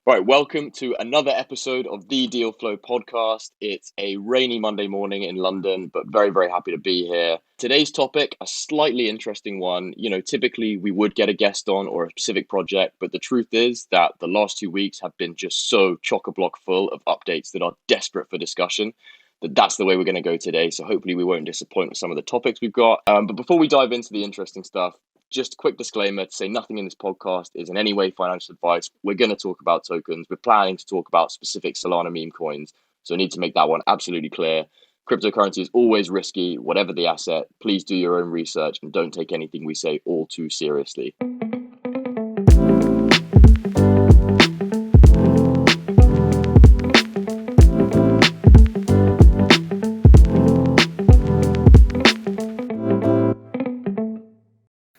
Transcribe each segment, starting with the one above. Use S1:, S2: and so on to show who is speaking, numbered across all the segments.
S1: Right, welcome to another episode of the Deal Flow podcast. It's a rainy Monday morning in London, but very, very happy to be here. Today's topic, a slightly interesting one. Typically we would get a guest on or a specific project, but the truth is that the last 2 weeks have been just so chock-a-block full of updates that are desperate for discussion. That's the way we're going to go today. So hopefully we won't disappoint with some of the topics we've got. But before we dive into the interesting stuff, just a quick disclaimer to say nothing in this podcast is in any way financial advice. We're going to talk about tokens. We're planning to talk about specific Solana meme coins. So I need to make that one absolutely clear. Cryptocurrency is always risky, whatever the asset. Please do your own research and don't take anything we say all too seriously.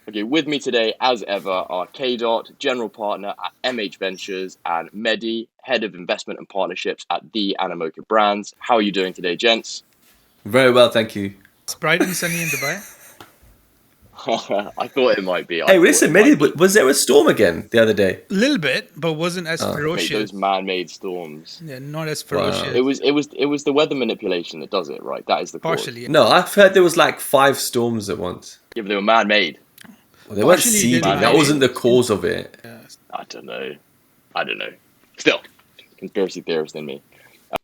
S1: Okay, with me today, as ever, are K-Dot, General Partner at MH Ventures, and Mehdi, Head of Investment and Partnerships at the Animoca Brands. How are you doing today, gents?
S2: Very well, thank you.
S3: It's bright and sunny in Dubai.
S1: I thought it might be.
S2: Hey, listen, Mehdi, was there a storm again the other day?
S3: A little bit, but wasn't as ferocious.
S1: Mate, those man-made storms.
S3: Yeah, not as ferocious.
S1: Wow. It was the weather manipulation that does it, right? That is the cause.
S3: Partially.
S2: No, I've heard there was like 5 storms at once.
S1: Yeah, but they were man-made.
S2: Well, they weren't seeding. That wasn't the cause of it.
S1: I don't know. Still, conspiracy theorist in me.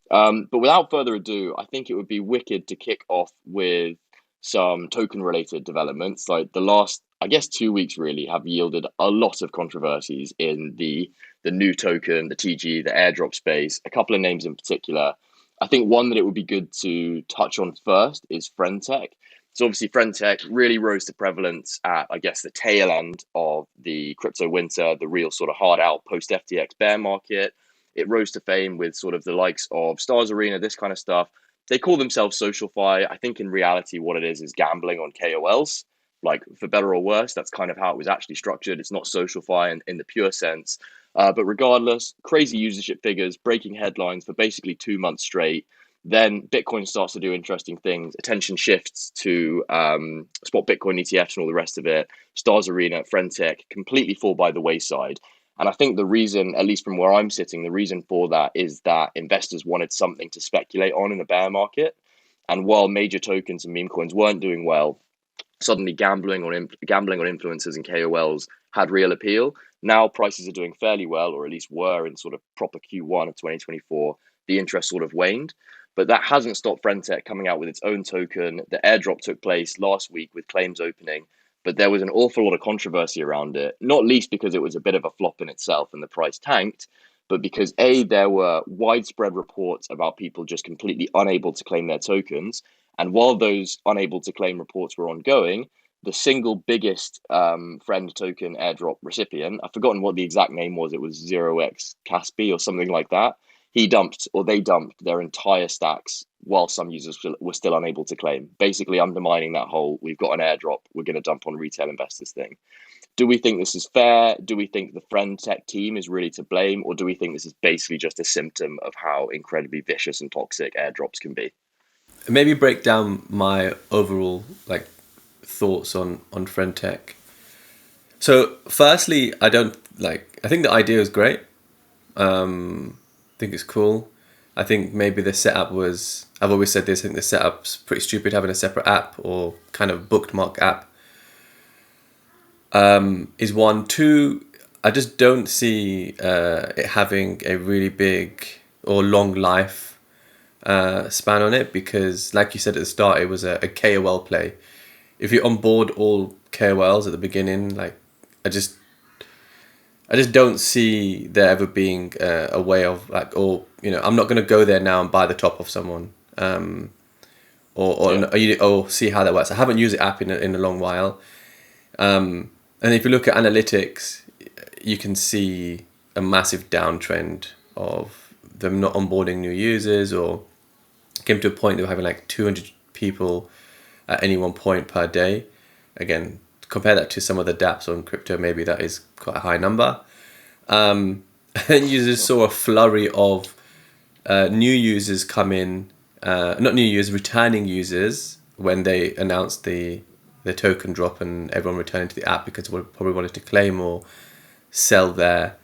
S1: But without further ado, I think it would be wicked to kick off with some token-related developments. Like the last, 2 weeks really have yielded a lot of controversies in the new token, the TG, the Airdrop space. A couple of names in particular. I think one that it would be good to touch on first is FriendTech. So obviously FriendTech really rose to prevalence at, the tail end of the crypto winter, the real sort of hard out post-FTX bear market. It rose to fame with sort of the likes of Stars Arena, this kind of stuff. They call themselves SocialFi. I think in reality what it is gambling on KOLs. Like, for better or worse, that's kind of how it was actually structured. It's not SocialFi in the pure sense. But regardless, crazy usership figures, breaking headlines for basically 2 months straight. Then Bitcoin starts to do interesting things. Attention shifts to spot Bitcoin ETFs and all the rest of it. Stars Arena, FriendTech completely fall by the wayside. And I think the reason, at least from where I'm sitting, the reason for that is that investors wanted something to speculate on in the bear market. And while major tokens and meme coins weren't doing well, suddenly gambling on influencers and KOLs had real appeal. Now prices are doing fairly well, or at least were in sort of proper Q1 of 2024. The interest sort of waned. But that hasn't stopped FriendTech coming out with its own token. The airdrop took place last week with claims opening, but there was an awful lot of controversy around it, not least because it was a bit of a flop in itself and the price tanked, but because there were widespread reports about people just completely unable to claim their tokens. And while those unable to claim reports were ongoing, the single biggest friend token airdrop recipient, I've forgotten what the exact name was, it was 0x Caspi or something like that. They dumped their entire stacks while some users were still unable to claim, basically undermining that whole, we've got an airdrop, we're going to dump on retail investors thing. Do we think this is fair? Do we think the FriendTech team is really to blame? Or do we think this is basically just a symptom of how incredibly vicious and toxic airdrops can be?
S2: Maybe break down my overall thoughts on FriendTech. So firstly, I think the idea is great. I think it's cool. I think maybe the setup was, I've always said this, I think the setup's pretty stupid, having a separate app or kind of bookmark app is one. 2, I just don't see it having a really big or long life span on it, because like you said at the start, it was a KOL play. If you onboard all KOLs at the beginning, I just don't see there ever being a way of I'm not going to go there now and buy the top of someone, or see how that works. I haven't used the app in a long while, and if you look at analytics, you can see a massive downtrend of them not onboarding new users, or came to a point they were having 200 people at any one point per day. Again, compare that to some of the dApps on crypto, maybe that is quite a high number. And then you just saw a flurry of new users come in, not new users, returning users, when they announced the token drop, and everyone returning to the app because they probably wanted to claim or sell their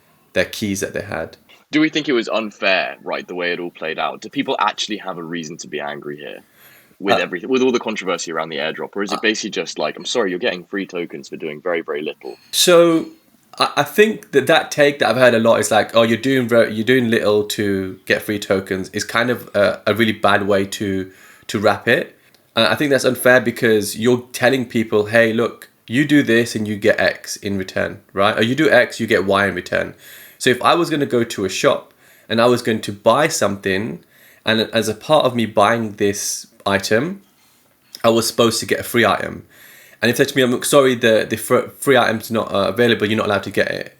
S2: keys that they had.
S1: Do we think it was unfair, right, the way it all played out? Do people actually have a reason to be angry here with everything, with all the controversy around the airdrop? Or is it basically just like, I'm sorry, you're getting free tokens for doing very, very little?
S2: So I think that take that I've heard a lot is like, oh, you're doing little to get free tokens is kind of a really bad way to wrap it. And I think that's unfair because you're telling people, hey, look, you do this and you get X in return, right? Or you do X, you get Y in return. So if I was going to go to a shop and I was going to buy something, and as a part of me buying this item, I was supposed to get a free item. And if they said to me, I'm sorry, the free item's not available, you're not allowed to get it,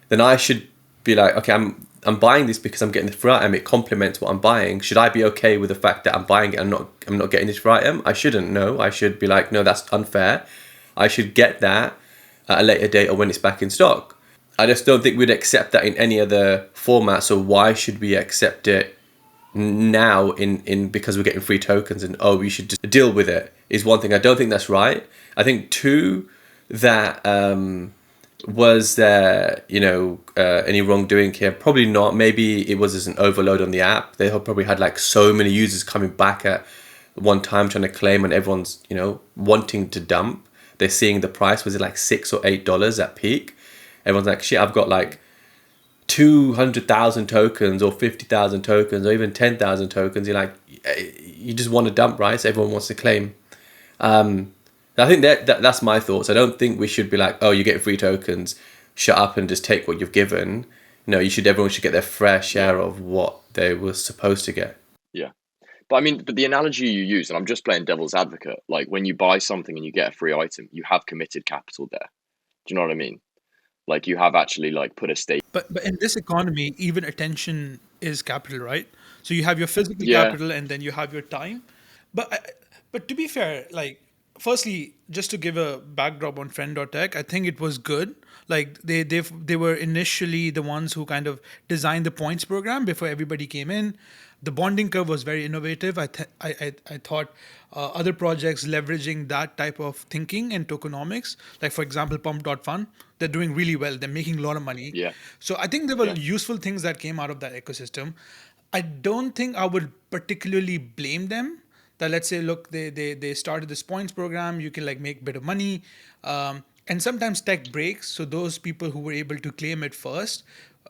S2: then I should be like, okay, I'm buying this because I'm getting the free item. It complements what I'm buying. Should I be okay with the fact that I'm buying it and I'm not getting this free item? I shouldn't. No, I should be like, no, that's unfair. I should get that at a later date or when it's back in stock. I just don't think we'd accept that in any other format. So why should we accept it now in because we're getting free tokens and we should just deal with it is one thing. I don't think that's right. I think two, that was there any wrongdoing here? Probably not. Maybe it was as an overload on the app. They probably had like so many users coming back at one time trying to claim, and everyone's wanting to dump. They're seeing the price was it like $6 or $8 at peak. Everyone's like, shit, I've got like 200,000 tokens or 50,000 tokens or even 10,000 tokens. You're like, you just want to dump, right? So everyone wants to claim. I think that's my thoughts. I don't think we should be like, oh, you get free tokens, shut up and just take what you've given. No, everyone should get their fair share of what they were supposed to get.
S1: Yeah. But I mean, the analogy you use, and I'm just playing devil's advocate, like when you buy something and you get a free item, you have committed capital there. Do you know what I mean? Like you have actually like put a stake.
S3: But in this economy, even attention is capital, right? So you have your physical capital and then you have your time. But to be fair, like firstly, just to give a backdrop on Friend.tech, I think it was good. Like they were initially the ones who kind of designed the points program before everybody came in. The bonding curve was very innovative. I thought other projects leveraging that type of thinking and tokenomics, like for example, Pump.fun, they're doing really well. They're making a lot of money.
S1: Yeah.
S3: So I think there were useful things that came out of that ecosystem. I don't think I would particularly blame them. That let's say, look, they started this points program. You can like make a bit of money. And sometimes tech breaks. So those people who were able to claim it first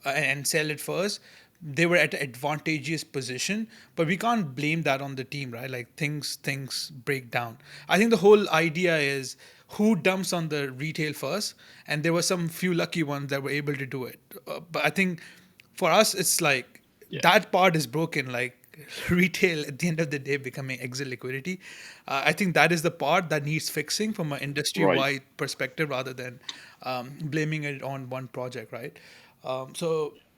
S3: and sell it first, they were at an advantageous position, but we can't blame that on the team, right? Like things break down. I think the whole idea is who dumps on the retail first, and there were some few lucky ones that were able to do it. But I think for us, it's like that part is broken. Like retail at the end of the day becoming exit liquidity. I think that is the part that needs fixing from an industry-wide perspective rather than blaming it on one project, right?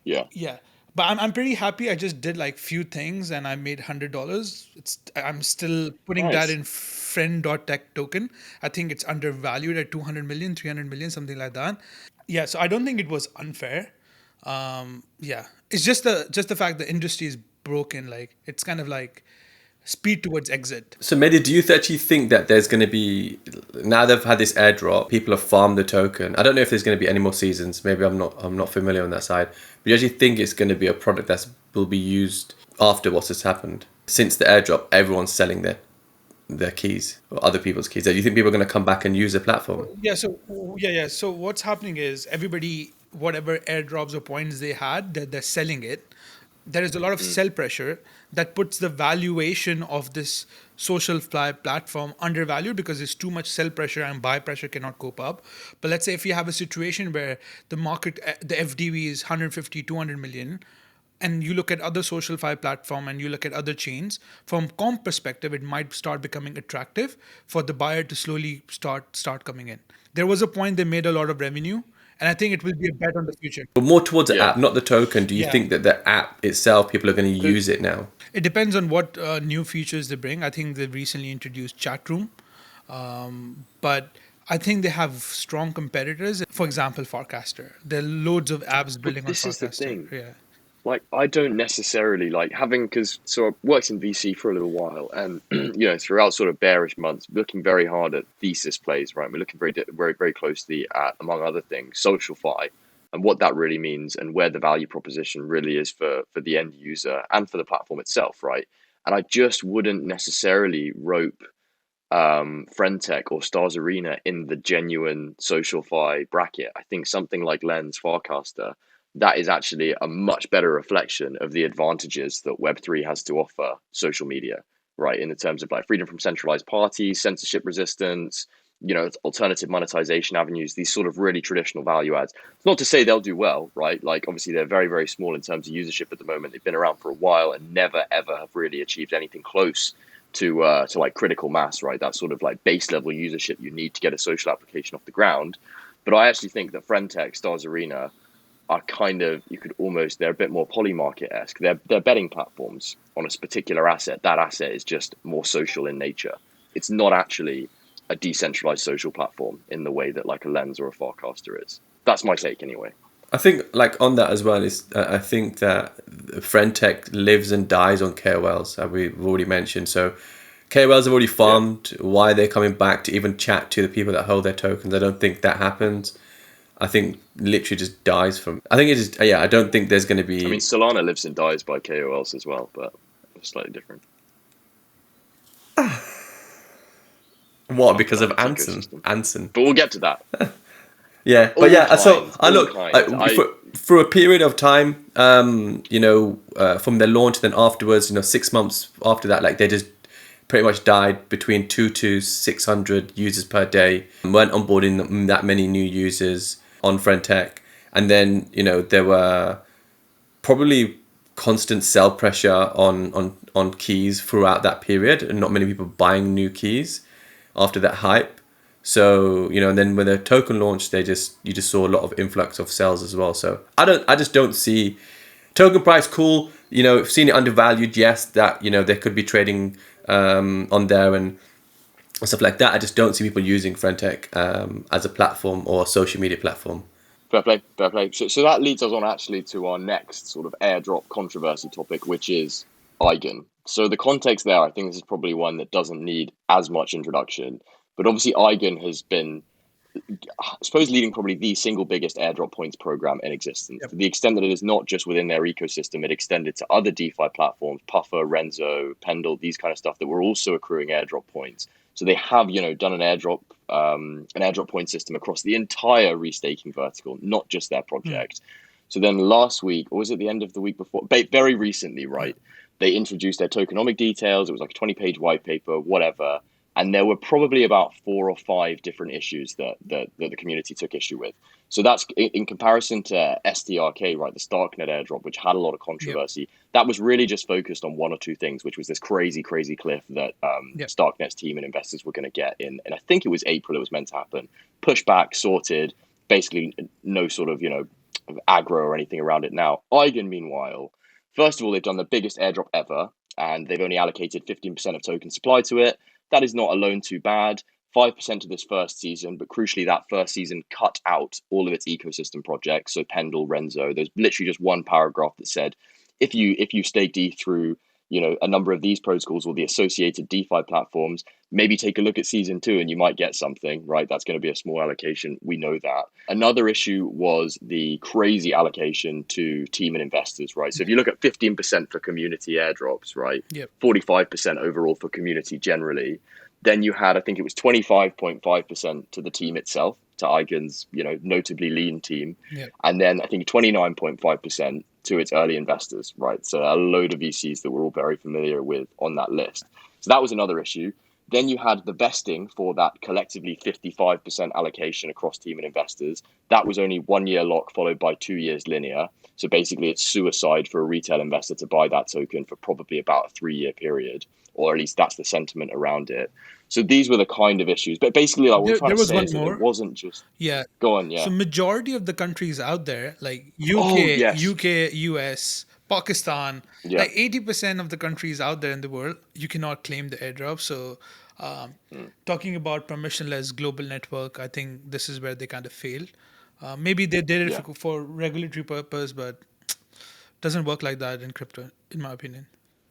S3: Yeah. But I'm pretty happy. I just did like few things and I made $100. I'm still putting that in Friend.tech token. I think it's undervalued at 200 million, 300 million, something like that. Yeah, so I don't think it was unfair. It's just the fact the industry is broken. Like it's kind of like speed towards exit.
S2: So Mehdi, do you actually think that there's going to be, now they've had this airdrop, people have farmed the token. I don't know if there's going to be any more seasons. Maybe I'm not familiar on that side. But you actually think it's going to be a product that will be used after what has happened? Since the airdrop, everyone's selling their keys or other people's keys. Do you think people are going to come back and use the platform?
S3: So what's happening is everybody, whatever airdrops or points they had, they're selling it. There is a lot of sell pressure that puts the valuation of this social platform undervalued because there's too much sell pressure and buy pressure cannot cope up. But let's say if you have a situation where the market, the FDV is 150, 200 million, and you look at other social platform and you look at other chains, from comp perspective, it might start becoming attractive for the buyer to slowly start coming in. There was a point they made a lot of revenue. And I think it will be a bet on the future.
S2: But more towards the app, not the token. Do you think that the app itself, people are going to use it now?
S3: It depends on what new features they bring. I think they've recently introduced chat room. But I think they have strong competitors. For example, Forecaster. There are loads of apps building on Forecaster.
S1: This is the thing. Yeah. Like, I don't necessarily like having, so I worked in VC for a little while and, throughout sort of bearish months, looking very hard at thesis plays, right? We're looking very, very, very closely at, among other things, SocialFi, and what that really means and where the value proposition really is for the end user and for the platform itself, right? And I just wouldn't necessarily rope Friendtech or Stars Arena in the genuine SocialFi bracket. I think something like Lens Farcaster, that is actually a much better reflection of the advantages that Web3 has to offer social media, right? In the terms of like freedom from centralized parties, censorship resistance, alternative monetization avenues, these sort of really traditional value adds. It's not to say they'll do well, right? Like obviously they're very, very small in terms of usership at the moment. They've been around for a while and never ever have really achieved anything close to like critical mass, right? That sort of like base level usership you need to get a social application off the ground. But I actually think that Friendtech, Stars Arena are kind of, they're a bit more Polymarket-esque. They're betting platforms on a particular asset. That asset is just more social in nature. It's not actually a decentralized social platform in the way that like a Lens or a Farcaster is. That's my take anyway.
S2: I think like on that as well is I think that Friendtech lives and dies on KOLs, as we've already mentioned. So KOLs have already farmed. Why they're coming back to even chat to the people that hold their tokens? I don't think that happens. I think literally just dies from. I think it is. Yeah, I don't think there's going to be.
S1: I mean, Solana lives and dies by KOLs as well, but it's slightly different.
S2: What? Because of Anson.
S1: But we'll get to that.
S2: Yeah, but so I look for a period of time, from their launch, then afterwards, 6 months after that, like they just pretty much died between 200 to 600 users per day. Weren't onboarding that many new users on Friendtech, and then there were probably constant sell pressure on keys throughout that period, and not many people buying new keys after that hype. So, and then when the token launched, you just saw a lot of influx of sales as well. So I just don't see token price cool. Seen it undervalued. Yes, that, there could be trading on there and stuff like that. I just don't see people using Friendtech as a platform or a social media platform.
S1: Fair play. So that leads us on actually to our next sort of airdrop controversy topic, which is EIGEN. So the context there, I think this is probably one that doesn't need as much introduction. But obviously, EIGEN has been, I suppose, leading probably the single biggest airdrop points program in existence. Yep. To the extent that it is not just within their ecosystem, it extended to other DeFi platforms, Puffer, Renzo, Pendle, these kind of stuff that were also accruing airdrop points. So they have, done an airdrop point system across the entire restaking vertical, not just their project. So then last week, or was it the end of the week before? Very recently, right? They introduced their tokenomic details. It was like a 20-page white paper, whatever. And there were probably about 4 or 5 different issues that the community took issue with. So that's in comparison to STRK, right, the Starknet airdrop, which had a lot of controversy. Yep. That was really just focused on 1 or 2 things, which was this crazy cliff that Starknet's team and investors were going to get in. And I think it was April it was meant to happen. Pushed back, sorted, basically no sort of, aggro or anything around it now. EIGEN, meanwhile, first of all, they've done the biggest airdrop ever, and they've only allocated 15% of token supply to it. That is not alone too bad. 5% of this first season, but crucially, that first season cut out all of its ecosystem projects. So Pendle, Renzo. There's literally just one paragraph that said, if you staked ETH through, a number of these protocols or the associated DeFi platforms, maybe take a look at season 2 and you might get something, right? That's going to be a small allocation. We know that. Another issue was the crazy allocation to team and investors, right? So if you look at 15% for community airdrops, right? Yep. 45% overall for community generally. Then you had, I think it was 25.5% to the team itself, to EIGEN's, notably lean team. Yep. And then I think 29.5% to its early investors, right? So a load of VCs that we're all very familiar with on that list. So that was another issue. Then you had the vesting for that collectively 55% allocation across team and investors. That was only 1 year lock followed by 2 years linear. So basically it's suicide for a retail investor to buy that token for probably about a 3-year period, or at least that's the sentiment around it. So these were the kind of issues. But basically, like, what we're trying to say is that it wasn't just...
S3: Yeah.
S1: Go on, yeah.
S3: So majority of the countries out there, like UK, US, Pakistan, like 80% of the countries out there in the world, you cannot claim the airdrop. So talking about permissionless global network, I think this is where they kind of failed. Maybe they did it for regulatory purpose, but doesn't work like that in crypto, in my opinion.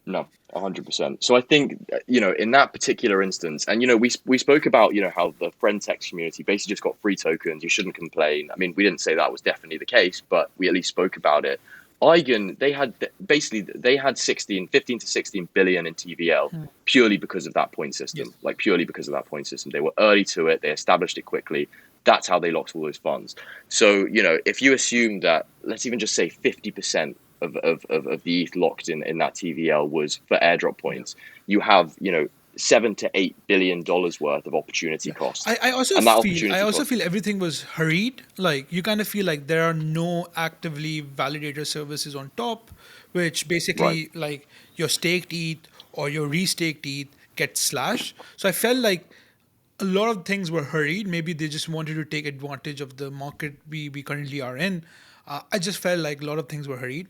S1: No, 100%. So I think, in that particular instance, and we spoke about how the friend text community basically just got free tokens. You shouldn't complain. I mean, we didn't say that was definitely the case, but we at least spoke about it. Eigen, they had 15 to 16 billion in TVL purely because of that point system.
S3: Yes.
S1: Like purely because of that point system. They were early to it. They established it quickly. That's how they locked all those funds. So, if you assume that, let's even just say 50% of the ETH locked in that TVL was for airdrop points, you have, $7 to $8 billion worth of opportunity cost.
S3: I also
S1: And that
S3: feel
S1: opportunity
S3: I also
S1: cost,
S3: feel everything was hurried. Like you kind of feel like there are no actively validator services on top, which
S1: right?
S3: basically like your staked ETH or your restaked ETH gets slashed. So I felt like a lot of things were hurried. Maybe they just wanted to take advantage of the market we currently are in. I just felt like a lot of things were hurried.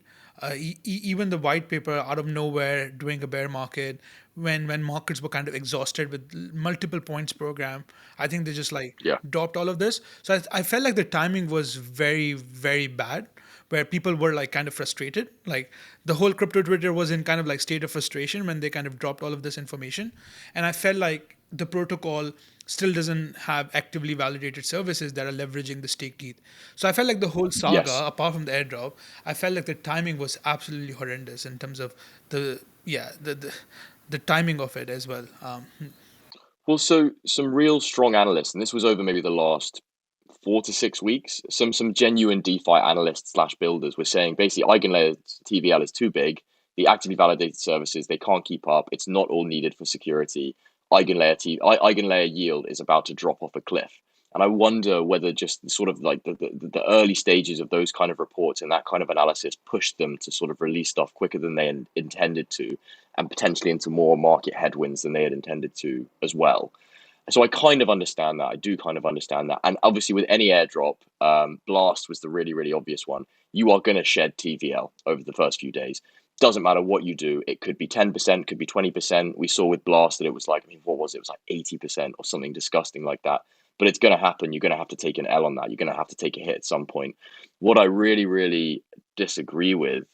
S3: Even the white paper out of nowhere doing a bear market when markets were kind of exhausted with multiple points program. I think they just like
S1: Yeah.
S3: dropped all of this. So I felt like the timing was very, very bad, where people were like kind of frustrated. Like the whole crypto Twitter was in kind of like state of frustration when they kind of dropped all of this information. And I felt like the protocol still doesn't have actively validated services that are leveraging the staked ETH. So I felt like the whole
S1: Yes.
S3: saga, apart from the airdrop, I felt like the timing was absolutely horrendous in terms of the timing of it as well.
S1: Well, so some real strong analysts, and this was over maybe the last 4 to 6 weeks. Some genuine DeFi analysts slash builders were saying basically EigenLayer TVL is too big. The actively validated services, they can't keep up. It's not all needed for security. EigenLayer yield is about to drop off a cliff. And I wonder whether just sort of like the early stages of those kind of reports and that kind of analysis pushed them to sort of release stuff quicker than they intended to, and potentially into more market headwinds than they had intended to as well. So I kind of understand that. I do kind of understand that. And obviously, with any airdrop, Blast was the really, really obvious one. You are going to shed TVL over the first few days. Doesn't matter what you do. It could be 10%, could be 20%. We saw with Blast that it was like, I mean, what was it? It was like 80% or something disgusting like that. But it's going to happen. You're going to have to take an L on that. You're going to have to take a hit at some point. What I really, really disagree with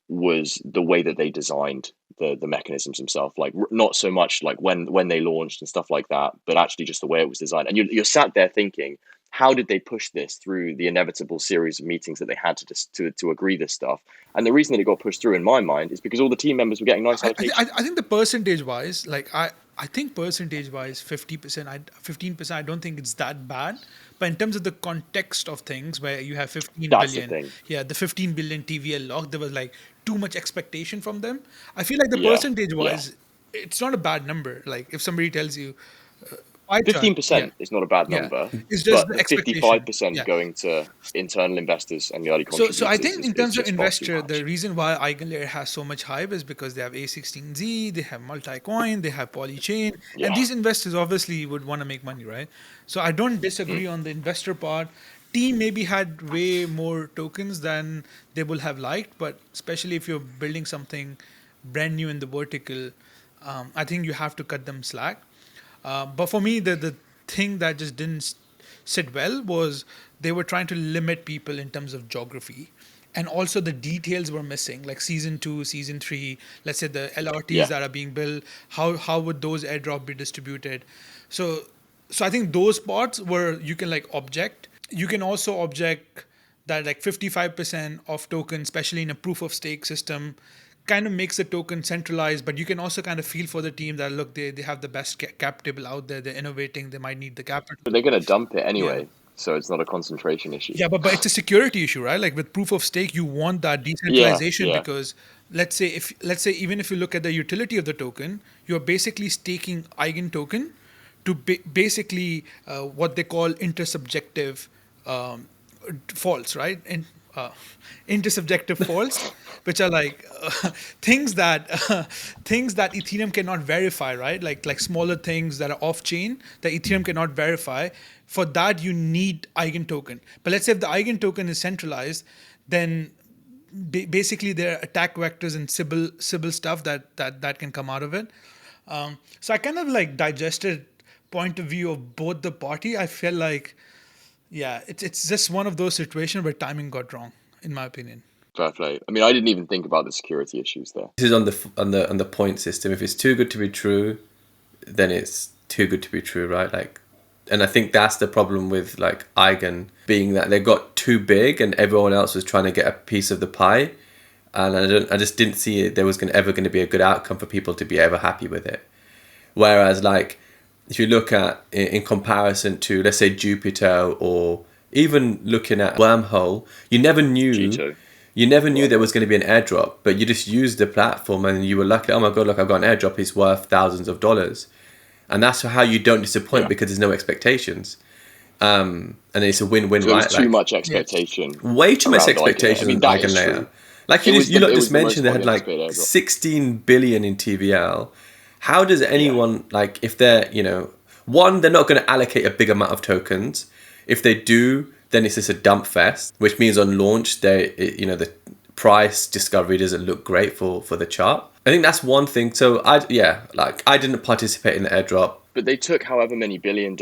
S1: was the way that they designed the mechanisms themselves. Like not so much like when they launched and stuff like that, but actually just the way it was designed. And you're sat there thinking, how did they push this through the inevitable series of meetings that they had to agree this stuff? And the reason that it got pushed through, in my mind, is because all the team members were getting nice allocations.
S3: I think the percentage wise, like I think percentage wise, 50%, 15%. I don't think it's that bad. But in terms of the context of things, where you have 15
S1: That's the
S3: billion,
S1: thing.
S3: yeah, the 15 billion TVL lock, there was like too much expectation from them. I feel like the
S1: Yeah,
S3: percentage
S1: yeah.
S3: wise, it's not a bad number. Like if somebody tells you, I try, yeah,
S1: 15% is not a bad
S3: yeah,
S1: number,
S3: it's just
S1: but
S3: the
S1: the
S3: expectation.
S1: 55%
S3: Yeah.
S1: going to internal investors and the early
S3: So I
S1: contributors
S3: think in
S1: is
S3: terms of
S1: just far too
S3: investor, the
S1: much.
S3: reason why EigenLayer has so much hype is because they have A16Z, they have multi-coin, they have polychain, and
S1: Yeah.
S3: these investors obviously would want to make money, right? So I don't disagree on the investor part. Team maybe had way more tokens than they will have liked, but especially if you're building something brand new in the vertical, I think you have to cut them slack. But for me, the thing that just didn't sit well was they were trying to limit people in terms of geography. And also the details were missing, like season 2, season 3, let's say the LRTs
S1: Yeah.
S3: that are being built, how would those airdrop be distributed? So so I think those parts where you can like object. You can also object that like 55% of tokens, especially in a proof of stake system, kind of makes the token centralized, but you can also kind of feel for the team that look, they have the best cap table out there, they're innovating, they might need the capital.
S1: But they're going to dump it
S3: Yeah.
S1: anyway, so it's not a concentration issue.
S3: Yeah, but it's a security issue, right? Like with proof of stake, you want that
S1: Yeah,
S3: decentralization
S1: yeah,
S3: because let's say even if you look at the utility of the token, you're basically staking eigen token to basically what they call intersubjective um, faults, right? And intersubjective faults, which are like things that things that Ethereum cannot verify, right? Like smaller things that are off chain that Ethereum cannot verify. For that, you need eigen token. But let's say if the eigen token is centralized, then basically there are attack vectors and Sybil stuff that can come out of it. So I kind of like digested point of view of both the party. I feel like, yeah, it's just one of those situations where timing got wrong, in my opinion.
S1: Fair play. I mean, I didn't even think about the security issues there.
S2: This is on the point system. If it's too good to be true, then it's too good to be true, right? Like, and I think that's the problem with like EIGEN, being that they got too big and everyone else was trying to get a piece of the pie, and I just didn't see it. There was ever going to be a good outcome for people to be ever happy with it. Whereas, like, if you look at in comparison to, let's say, Jupiter, or even looking at Wormhole, you never knew.
S1: G2.
S2: You never knew there was going to be an airdrop, but you just used the platform and you were lucky. Oh my God, look, I've got an airdrop. It's worth thousands of dollars. And that's how you don't disappoint, because there's no expectations. And it's a win-win,
S1: So
S2: right?
S1: there's too much expectation.
S2: Way too much
S1: around
S2: expectation
S1: Eigen. I mean,
S2: on
S1: that
S2: Eigen
S1: is
S2: layer.
S1: true.
S2: Like
S1: It was
S2: you
S1: the-
S2: lot
S1: it
S2: just
S1: was the most
S2: mentioned they had like
S1: anticipated airdrop.
S2: 16 billion in TVL. How does anyone, like, if they're, one, they're not going to allocate a big amount of tokens. If they do, then it's just a dump fest, which means on launch, the price discovery doesn't look great for the chart. I think that's one thing. So I didn't participate in the airdrop.
S1: But they took however many $1 billion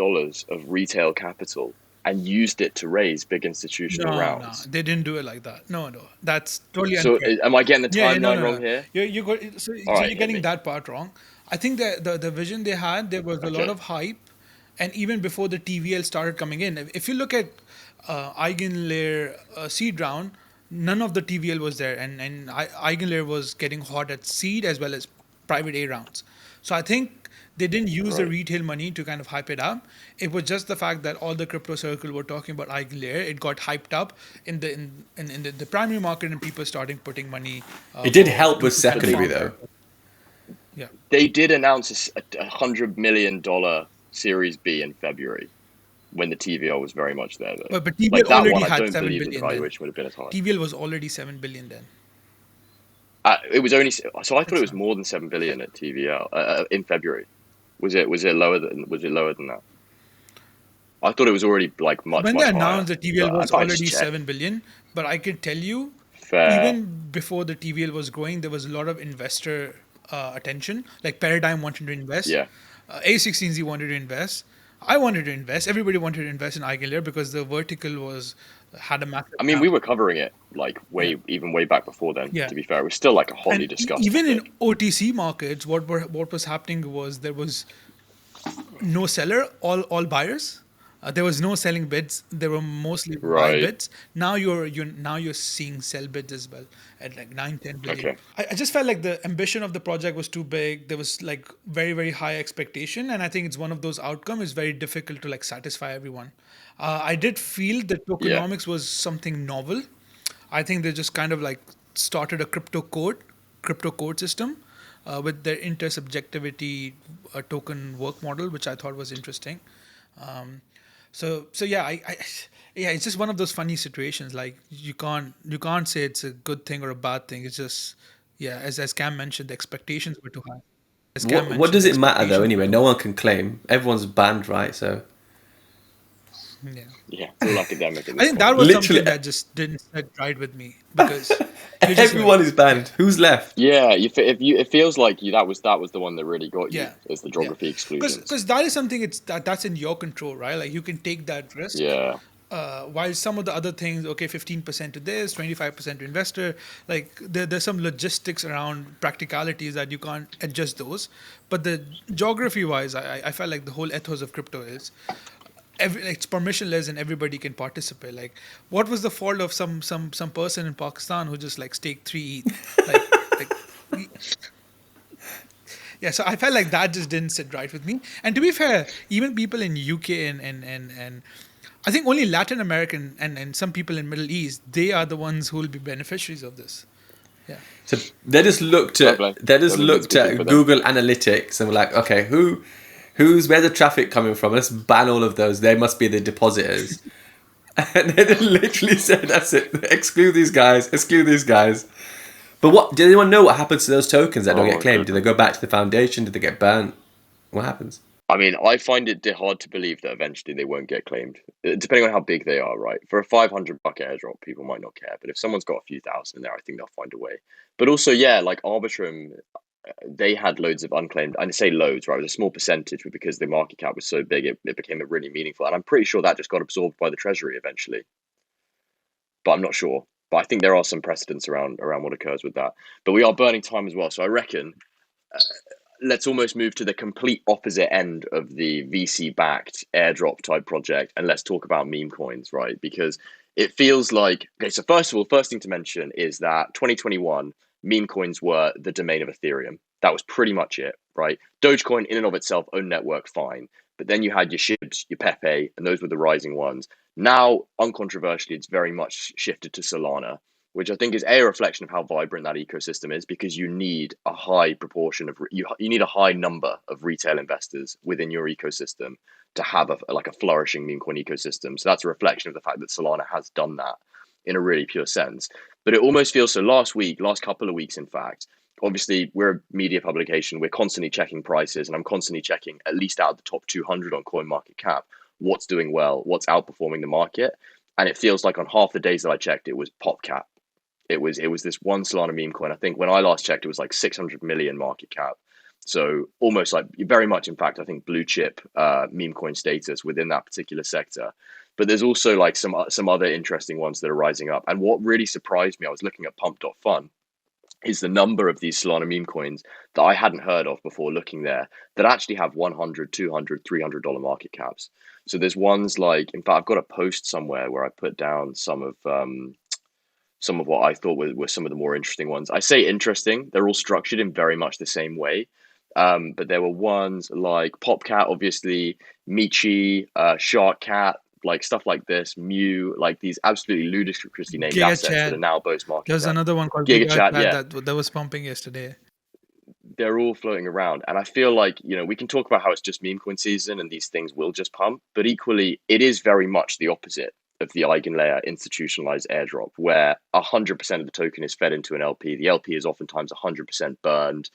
S1: of retail capital and used it to raise big institutional rounds.
S3: No, they didn't do it like that. No, that's totally
S1: So
S3: unfair.
S1: am I getting the timeline
S3: no.
S1: wrong here?
S3: So
S1: All right,
S3: you're getting
S1: hit me.
S3: that part wrong. I think that the vision they had, there was a lot
S1: Okay.
S3: of hype, and even before the TVL started coming in, if you look at EigenLayer seed round, none of the TVL was there, and EigenLayer was getting hot at seed as well as private A rounds. So I think they didn't use the
S1: Right.
S3: retail money to kind of hype it up. It was just the fact that all the crypto circle were talking about EigenLayer. It got hyped up in the primary market, and people starting putting money.
S2: It did help with
S3: to
S2: secondary,
S3: farm.
S2: though.
S3: Yeah.
S1: They did announce a $100 million Series B in February when the TVL was very much there, though.
S3: But TVL
S1: Like that
S3: already
S1: one, I
S3: had
S1: don't
S3: 7
S1: believe the
S3: billion then.
S1: valuation would have been as high.
S3: TVL was already 7 billion then.
S1: It was only so I thought it was more than 7 billion at TVL in February. Was it lower than that? I thought it was already like much.
S3: When
S1: much
S3: they
S1: higher.
S3: announced the TVL
S1: But
S3: was
S1: I just
S3: already
S1: checked.
S3: 7 billion, but I can tell you,
S1: Fair.
S3: even before the TVL was growing, there was a lot of investor attention. Like Paradigm wanted to invest.
S1: Yeah.
S3: A16Z wanted to invest. I wanted to invest. Everybody wanted to invest in EigenLayer because the vertical had a massive.
S1: I mean, we were covering it like way back before then.
S3: Yeah.
S1: To be fair, it was still like a hotly
S3: And
S1: discussed.
S3: even in
S1: topic.
S3: OTC markets, what was happening was there was no seller, all buyers. There was no selling bids. There were mostly buy
S1: Right.
S3: bids. Now you're seeing sell bids as well at like 9-10 billion.
S1: Okay.
S3: I just felt like the ambition of the project was too big. There was like very, very high expectation, and I think it's one of those outcomes. It's very difficult to like satisfy everyone. I did feel that tokenomics was something novel. I think they just kind of like started a crypto code system with their intersubjectivity token work model, which I thought was interesting. So yeah, it's just one of those funny situations. Like you can't say it's a good thing or a bad thing. It's just as Cam mentioned, the expectations were too high. As Cam
S2: What
S3: mentioned,
S2: does
S3: the
S2: it matter, though,
S3: expectations
S2: anyway?
S3: were
S2: No
S3: too
S2: one can claim. Everyone's banned, right? So
S3: high. Yeah.
S1: Yeah, it's all academic.
S3: I think that was
S2: Literally-
S3: something that just didn't sit right with me because you're just
S2: everyone
S3: like,
S2: is banned. Who's left?
S1: Yeah, it feels like that was the one that really got you.
S3: Yeah.
S1: Is the geography exclusions.
S3: because that is something that's in your control, right? Like you can take that risk.
S1: Yeah.
S3: While some of the other things, okay, 15% to this, 25% to investor, like there's some logistics around practicalities that you can't adjust those. But the geography wise, I felt like the whole ethos of crypto is it's permissionless and everybody can participate. Like, what was the fault of some person in Pakistan who just like staked 3 ETH? Yeah, so I felt like that just didn't sit right with me. And to be fair, even people in UK and I think only Latin American and some people in Middle East, they are the ones who will be beneficiaries of this. Yeah.
S2: So they just looked at
S1: Lovely.
S2: they just
S1: Lovely.
S2: looked
S1: Good for
S2: at
S1: them.
S2: Google Analytics and were like, okay, where's the traffic coming from? Let's ban all of those. They must be the depositors. And they literally said, that's it. Exclude these guys. Exclude these guys. But what? Did anyone know what happens to those tokens that don't
S1: Oh,
S2: get claimed?
S1: okay.
S2: Do they go back to the foundation? Do they get burnt? What happens?
S1: I mean, I find it hard to believe that eventually they won't get claimed, depending on how big they are, right? For a $500 airdrop, people might not care, but if someone's got a few thousand in there, I think they'll find a way. But also, yeah, like Arbitrum, they had loads of unclaimed, I say loads, right? It was a small percentage, but because the market cap was so big, it became really meaningful. And I'm pretty sure that just got absorbed by the treasury eventually. But I'm not sure. But I think there are some precedents around what occurs with that. But we are burning time as well. So I reckon let's almost move to the complete opposite end of the VC-backed airdrop type project, and let's talk about meme coins, right? Because it feels like, okay, so first of all, first thing to mention is that 2021 meme coins were the domain of Ethereum. That was pretty much it, right? Dogecoin in and of itself, own network, fine. But then you had your Shibs, your Pepe, and those were the rising ones. Now, uncontroversially, it's very much shifted to Solana, which I think is a reflection of how vibrant that ecosystem is, because you need a high proportion of you need a high number of retail investors within your ecosystem to have a flourishing meme coin ecosystem. So that's a reflection of the fact that Solana has done that in a really pure sense. But it almost feels so. Last couple of weeks, in fact, obviously we're a media publication. We're constantly checking prices, and I'm constantly checking at least out of the top 200 on CoinMarketCap what's doing well, what's outperforming the market. And it feels like on half the days that I checked, it was PopCap. It was this one Solana meme coin. I think when I last checked, it was like 600 million market cap. So almost like very much, in fact, I think blue chip meme coin status within that particular sector. But there's also like some other interesting ones that are rising up. And what really surprised me, I was looking at Pump.fun, is the number of these Solana meme coins that I hadn't heard of before looking there that actually have $100, $200, $300 market caps. So there's ones like, in fact, I've got a post somewhere where I put down some of what I thought were some of the more interesting ones. I say interesting, they're all structured in very much the same way. But there were ones like PopCat, obviously, Michi, Sharkcat, like stuff like this, Mew, like these absolutely ludicrously named assets that are now both market
S3: There's
S1: cap.
S3: another one called
S1: GigaChat,
S3: that was pumping yesterday.
S1: They're all floating around. And I feel like, we can talk about how it's just meme coin season and these things will just pump, but equally, it is very much the opposite of the EIGEN institutionalized airdrop, where 100% of the token is fed into an LP. The LP is oftentimes 100% burned,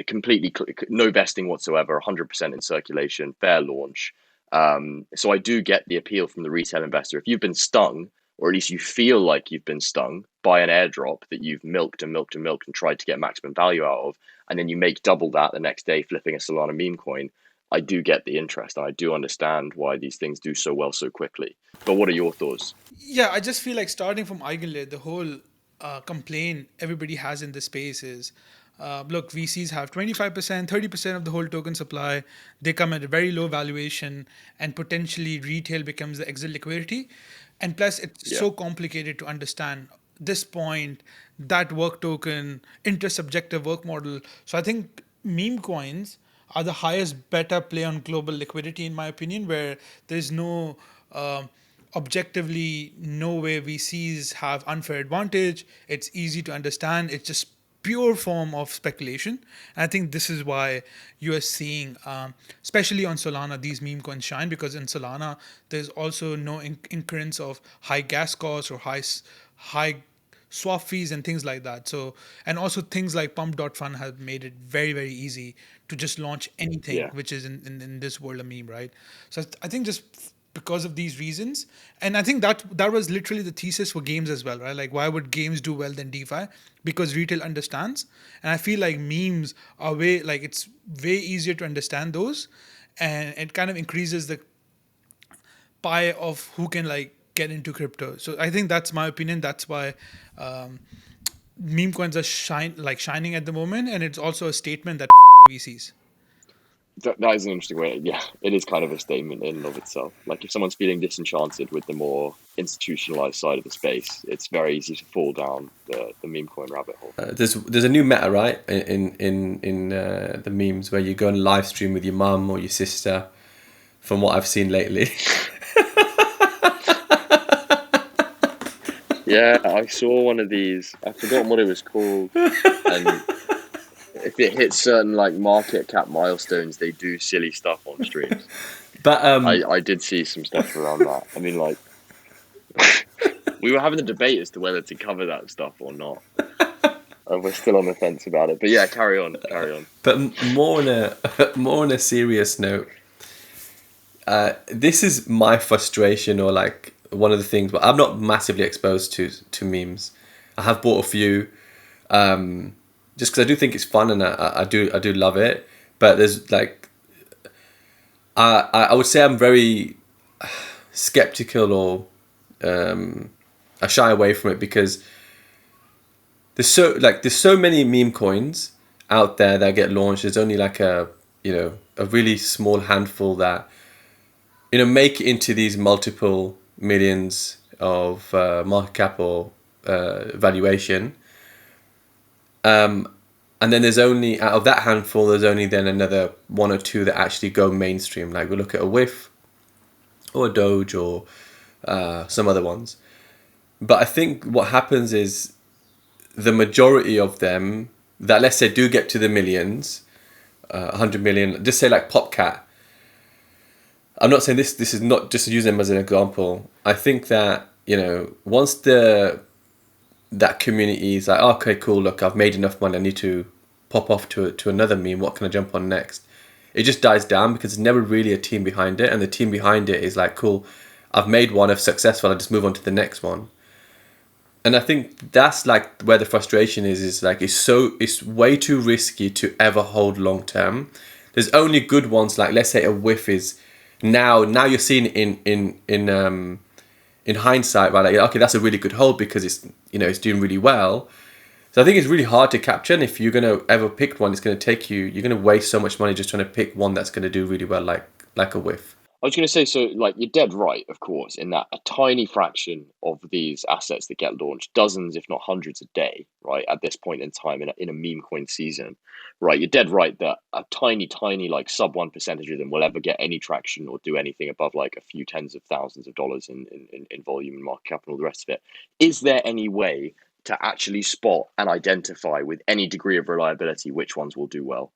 S1: completely no vesting whatsoever, 100% in circulation, fair launch. So I do get the appeal from the retail investor. If you've been stung, or at least you feel like you've been stung by an airdrop that you've milked and milked and milked and tried to get maximum value out of, and then you make double that the next day flipping a Solana meme coin, I do get the interest, and I do understand why these things do so well so quickly. But what are your thoughts?
S3: Yeah, I just feel like starting from EIGEN, the whole complaint everybody has in this space is, look, VCs have 25%, 30% of the whole token supply. They come at a very low valuation, and potentially retail becomes the exit liquidity. And plus, it's so complicated to understand this point, that work token, intersubjective work model. So I think meme coins are the highest beta play on global liquidity, in my opinion, where there's no objectively no way VCs have unfair advantage. It's easy to understand. It's just pure form of speculation. And I think this is why you are seeing, especially on Solana, these meme coins shine, because in Solana, there's also no incurrence of high gas costs or high swap fees and things like that. So, and also things like Pump.fun have made it very, very easy to just launch anything which is in this world a meme, right? So I think just because of these reasons, and I think that was literally the thesis for games as well, right? Like, why would games do well than DeFi? Because retail understands, and I feel like memes are it's way easier to understand those, and it kind of increases the pie of who can get into crypto. So I think that's my opinion. That's why meme coins are shining at the moment, and it's also a statement that the VCs.
S1: That is an interesting way. Yeah, it is kind of a statement in and of itself. Like, if someone's feeling disenchanted with the more institutionalized side of the space, it's very easy to fall down the meme coin rabbit hole.
S2: There's a new meta, right, in the memes, where you go and live stream with your mum or your sister, from what I've seen lately.
S1: Yeah, I saw one of these. I've forgotten what it was called. And if it hits certain market cap milestones, they do silly stuff on streams.
S2: But
S1: I did see some stuff around that. I mean, we were having a debate as to whether to cover that stuff or not. And we're still on the fence about it. But yeah, carry on.
S2: But more on a serious note, this is my frustration, or one of the things. But I'm not massively exposed to memes. I have bought a few. Just because I do think it's fun, and I do love it, but there's I would say I'm very skeptical, or I shy away from it because there's so many meme coins out there that get launched. There's only like a really small handful that make it into these multiple millions of market cap or valuation. And then there's only, out of that handful, there's only then another one or two that actually go mainstream. Like we look at a Whiff or a Doge or some other ones. But I think what happens is the majority of them that, let's say, do get to the millions, 100 million, just say like PopCat. I'm not saying this is not just to use them as an example. I think that, once that community is like, okay, cool, look, I've made enough money, I need to pop off to another meme, what can I jump on next? It just dies down because there's never really a team behind it, and the team behind it is like, cool, I've made one, if successful, I just move on to the next one. And I think that's like where the frustration is like it's way too risky to ever hold long term. There's only good ones, like let's say a Whiff is now you're seeing in hindsight, right? Like, okay, that's a really good hold because it's doing really well. So I think it's really hard to capture, and if you're gonna ever pick one, you're gonna waste so much money just trying to pick one that's gonna do really well, like a Whiff.
S1: I was going to say, so like you're dead right, of course, in that a tiny fraction of these assets that get launched, dozens, if not hundreds a day, right, at this point in time in a meme coin season, right, you're dead right that a tiny, like sub 1% of them will ever get any traction or do anything above like a few tens of thousands of dollars in volume and market cap and all the rest of it. Is there any way to actually spot and identify with any degree of reliability which ones will do well?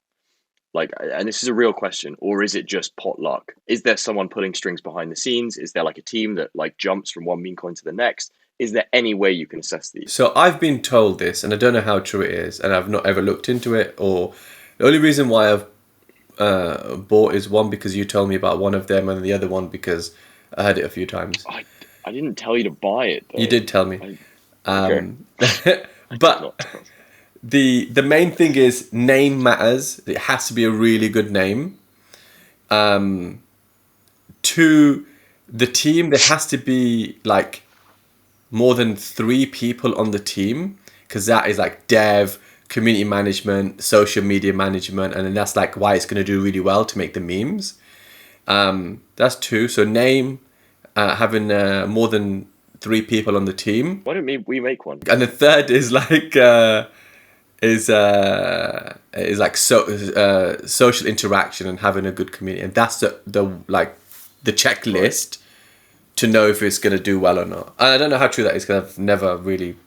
S1: Like, and this is a real question, or is it just pot luck? Is there someone pulling strings behind the scenes? Is there like a team that like jumps from one meme coin to the next? Is there any way you can assess these?
S2: So I've been told this, and I don't know how true it is, and I've not ever looked into it. Or the only reason why I've bought is one because you told me about one of them, and the other one because I heard it a few times.
S1: I didn't tell you to buy it, though.
S2: You did tell me.
S1: Okay.
S2: But the main thing is name matters. It has to be a really good name. To the team, there has to be like more than 3 people on the team, because that is like dev, community management, social media management, and then that's like why it's going to do really well to make the memes. That's 2. So name, having more than 3 people on the team.
S1: Why don't we make one?
S2: And the third is like social interaction and having a good community, and that's the checklist to know if it's going to do well or not. And I don't know how true that is because I've never really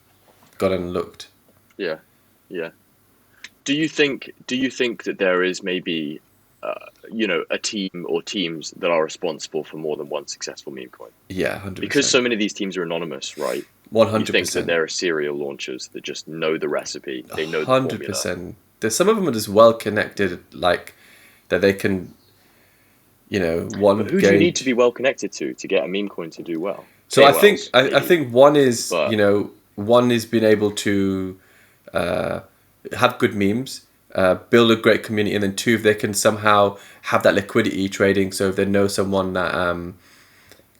S2: gone and looked.
S1: Yeah. Do you think that there is maybe a team or teams that are responsible for more than one successful meme coin?
S2: Yeah, 100%.
S1: Because so many of these teams are anonymous, right?
S2: 100%.
S1: You think that there are serial launchers that just know the recipe, they know the formula.
S2: 100%. There's some of them are just well connected, like that they can, one.
S1: But who do you need to be well connected to get a meme coin to do well?
S2: So I think one is one is being able to have good memes, build a great community, and then 2, if they can somehow have that liquidity trading. So if they know someone that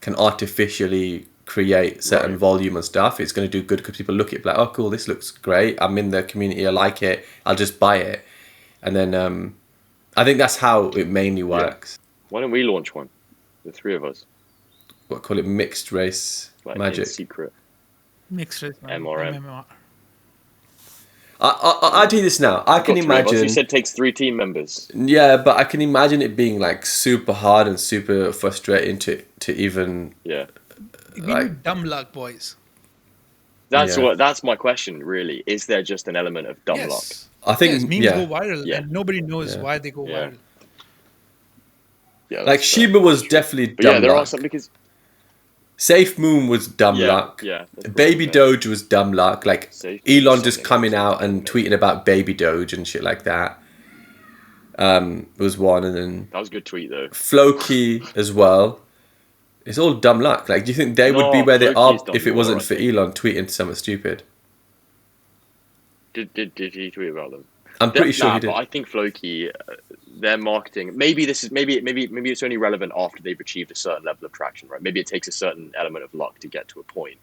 S2: can artificially create certain volume and stuff, it's going to do good because people look at it like, oh cool, this looks great, I'm in the community, I like it, I'll just buy it. And then I think that's how it mainly works.
S1: Why don't we launch one, the 3 of us?
S2: What, call it mixed race
S1: like
S2: magic?
S1: Secret.
S3: Mixed race
S1: MRM.
S2: I'll do this now. I can imagine.
S1: You said takes 3 team members.
S2: Yeah, but I can imagine it being like super hard and super frustrating to even.
S1: Yeah.
S3: Like, dumb luck, boys.
S1: That's my question. Really, is there just an element of dumb luck?
S2: I think
S3: memes go viral, and nobody knows why they go viral.
S1: Yeah,
S2: like Shiba was definitely dumb luck.
S1: There are some because.
S2: Safe Moon was dumb luck.
S1: Yeah.
S2: Baby Doge was dumb luck. Like Elon just coming out and tweeting about Baby Doge and shit like that. Was one, and then
S1: that was a good tweet though.
S2: Floki as well. It's all dumb luck. Like, do you think they would be where they are if it wasn't for Elon tweeting something stupid?
S1: Did he tweet about them?
S2: I'm pretty sure he did.
S1: But I think Floki, their marketing, maybe it's only relevant after they've achieved a certain level of traction, right? Maybe it takes a certain element of luck to get to a point.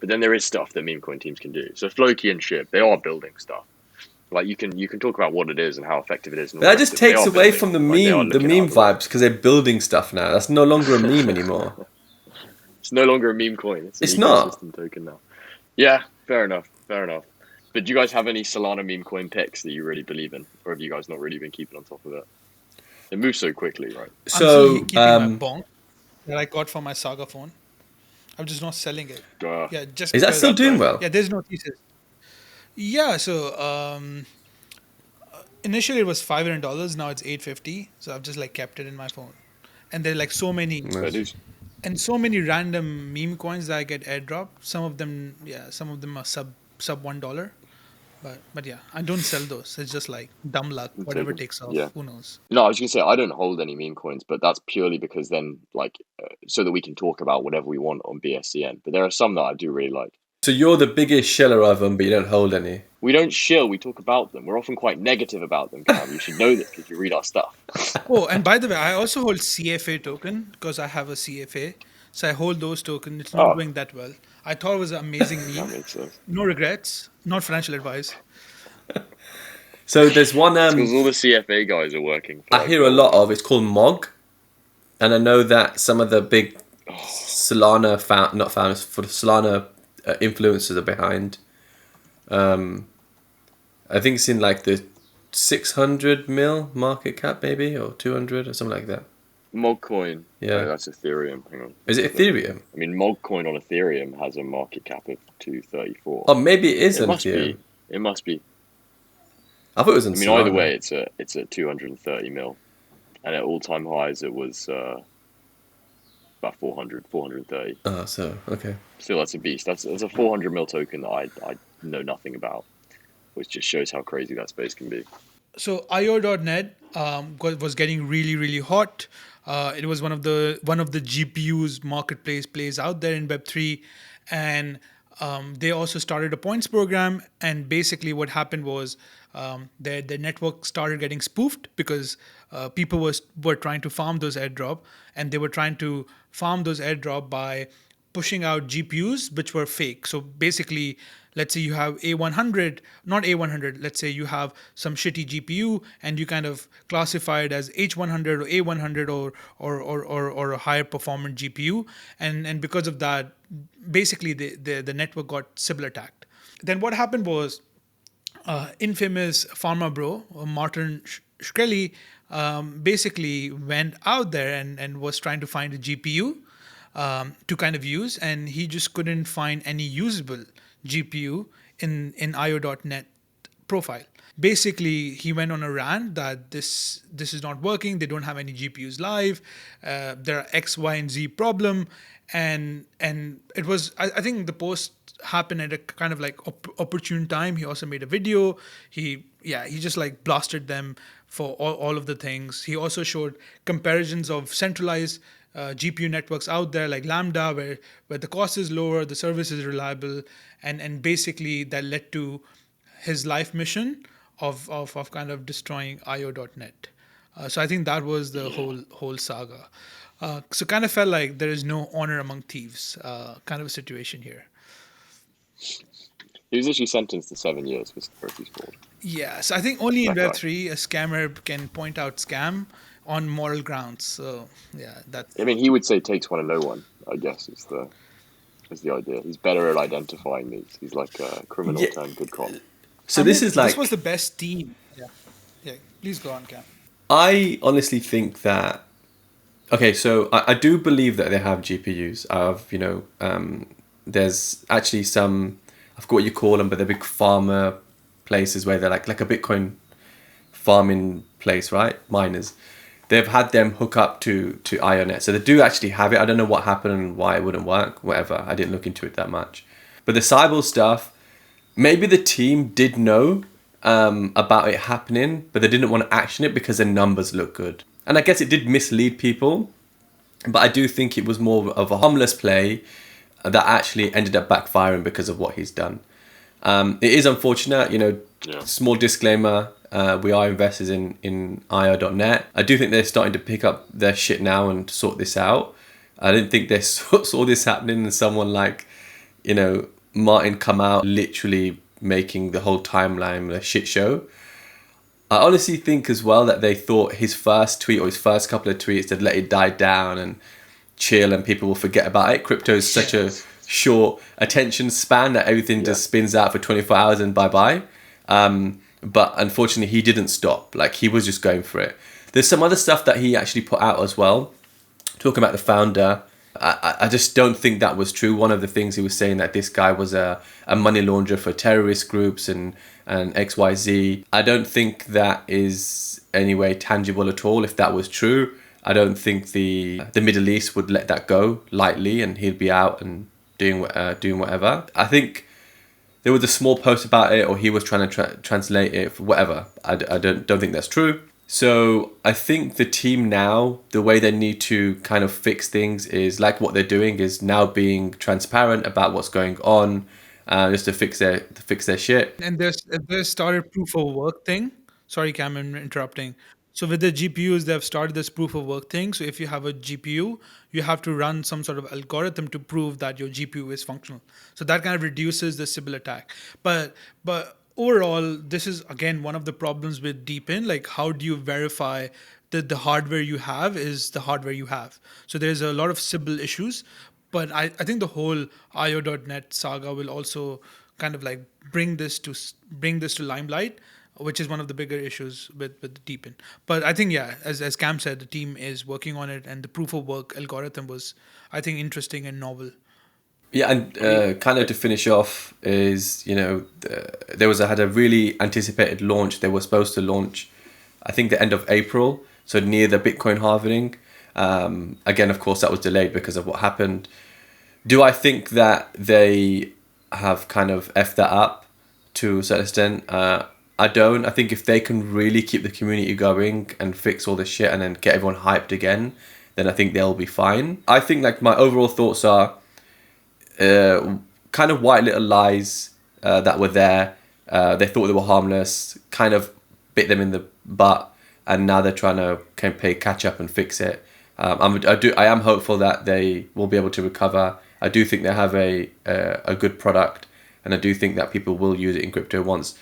S1: But then there is stuff that meme coin teams can do. So Floki and Shib, they are building stuff. Like you can talk about what it is and how effective it is. And
S2: But that just takes away from the meme vibes because they're building stuff now. That's no longer a meme anymore.
S1: It's no longer a meme coin. It's an ecosystem token now. Yeah, fair enough. But do you guys have any Solana meme coin picks that you really believe in, or have you guys not really been keeping on top of it? It moves so quickly, right?
S3: So keeping my bonk that I got for my Saga phone. I'm just not selling it. Yeah, just
S2: is that still doing well?
S3: Yeah, there's no thesis. Yeah, so initially it was $500. Now it's $850. So I've just like kept it in my phone, and there are like so many.
S2: Nice.
S3: And so many random meme coins that I get airdrop. Some of them are sub $1. But yeah, I don't sell those. It's just like dumb luck. Whatever takes off, who knows?
S1: No, I was gonna say I don't hold any meme coins, but that's purely because then so that we can talk about whatever we want on BSCN. But there are some that I do really like.
S2: So you're the biggest shiller of them, but you don't hold any.
S1: We don't shill. We talk about them. We're often quite negative about them, Cam. You should know this because you read our stuff.
S3: Oh, and by the way, I also hold CFA token because I have a CFA. So I hold those tokens. It's not doing that well. I thought it was an amazing meme.
S1: That makes sense.
S3: No regrets. Not financial advice.
S2: So there's one.
S1: Because all the CFA guys are working.
S2: I hear a lot of. It's called MOG, and I know that some of the big Solana Solana influencers are behind. I think it's in like the 600 mil market cap, maybe, or 200 or something like that.
S1: Mogcoin.
S2: Yeah.
S1: Oh, that's Ethereum. Hang on.
S2: Is it Ethereum?
S1: I mean, Mogcoin on Ethereum has a market cap of 234.
S2: Oh, maybe it is.
S1: It must be. It must be.
S2: I thought it was on Solana.
S1: Either way, it's at 230 mil, and at all-time highs it was about 430.
S2: Oh, so okay.
S1: Still, that's a beast. That's a 400 mil token that I know nothing about, which just shows how crazy that space can be.
S3: So IO.net was getting really, really hot. It was one of the GPUs marketplace plays out there in Web3, and they also started a points program. And basically, what happened was their network started getting spoofed because people were trying to farm those airdrop, and they were trying to farm those airdrop by pushing out GPUs which were fake. So basically, let's say you have not A100, let's say you have some shitty GPU and you kind of classify it as H100 or A100 or a higher performant GPU. And because of that, basically the network got Sybil attacked. Then what happened was infamous pharma bro, Martin Shkreli, basically went out there and was trying to find a GPU to kind of use, and he just couldn't find any usable GPU in IO.net profile. Basically, he went on a rant that this is not working. They don't have any GPUs live. There are X, Y, and Z problem, and it was. I think the post happened at a kind of like opportune time. He also made a video. He just like blasted them for all of the things. He also showed comparisons of centralized GPU networks out there like Lambda, where the cost is lower, the service is reliable, and basically that led to his life mission of kind of destroying IO.net. So I think that was the whole saga. So kind of felt like there is no honor among thieves, kind of a situation here.
S1: He was actually sentenced to 7 years for securities fraud.
S3: Yes, I think only in Web3 a scammer can point out scam on moral grounds. So yeah, that's.
S1: I mean, he would say takes one and no one. I guess is the idea. He's better at identifying these. He's like a criminal turned good cop.
S2: So this was
S3: the best team. Yeah. Please go on, Cam.
S2: I honestly think that. Okay, so I do believe that they have GPUs. There's actually some. I forgot what you call them, but they're big farmer places where they're like a Bitcoin farming place, right? Miners. They've had them hook up to IONET. So they do actually have it. I don't know what happened and why it wouldn't work, whatever. I didn't look into it that much. But the Cybele stuff, maybe the team did know about it happening, but they didn't want to action it because their numbers look good. And I guess it did mislead people, but I do think it was more of a harmless play that actually ended up backfiring because of what he's done. It is unfortunate, small disclaimer, we are investors in IO.net. I do think they're starting to pick up their shit now and sort this out. I didn't think they saw this happening, and someone like, Martin come out literally making the whole timeline a shit show. I honestly think as well that they thought his first tweet or his first couple of tweets, they'd let it die down and chill and people will forget about it. Crypto is such a short attention span that everything just spins out for 24 hours and bye-bye. But unfortunately, he didn't stop. Like, he was just going for it. There's some other stuff that he actually put out as well, talking about the founder. I just don't think that was true. One of the things he was saying that this guy was a money launderer for terrorist groups and XYZ. I don't think that is any way tangible at all. If that was true, I don't think the Middle East would let that go lightly and he'd be out and doing whatever. I think there was a small post about it, or he was trying to translate it for whatever. I don't think that's true. So I think the team now, the way they need to kind of fix things is like what they're doing is now being transparent about what's going on, just to fix their shit.
S3: And there's started proof of work thing. Sorry, Cam, I'm interrupting. So with the GPUs, they've started this proof of work thing. So if you have a GPU, you have to run some sort of algorithm to prove that your GPU is functional. So that kind of reduces the Sybil attack. But overall, this is again one of the problems with DeepIn. Like, how do you verify that the hardware you have is the hardware you have? So there's a lot of Sybil issues. But I think the whole IO.net saga will also kind of like bring this to limelight, which is one of the bigger issues with the DeepIn. But I think, yeah, as Cam said, the team is working on it, and the proof of work algorithm was, I think, interesting and novel.
S2: Yeah, and kind of to finish off is, had a really anticipated launch. They were supposed to launch, I think, the end of April, so near the Bitcoin halving. Again, of course, that was delayed because of what happened. Do I think that they have kind of effed that up to a certain extent? I don't. I think if they can really keep the community going and fix all this shit and then get everyone hyped again, then I think they'll be fine. I think like my overall thoughts are kind of white little lies that were there. They thought they were harmless, kind of bit them in the butt, and now they're trying to play catch up and fix it. I am hopeful that they will be able to recover. I do think they have a good product, and I do think that people will use it in crypto once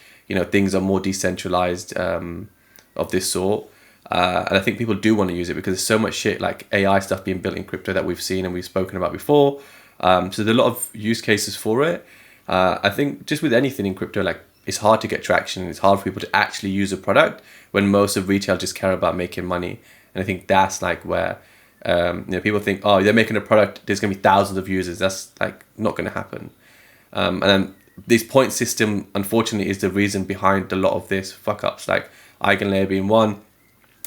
S2: things are more decentralized of this sort. And I think people do want to use it because there's so much shit like AI stuff being built in crypto that we've seen and we've spoken about before. So there's a lot of use cases for it. I think just with anything in crypto, like it's hard to get traction. It's hard for people to actually use a product when most of retail just care about making money. And I think that's like where people think, oh, they're making a product, there's going to be thousands of users. That's like not going to happen. And then this point system, unfortunately, is the reason behind a lot of this fuck ups, like EIGEN being one,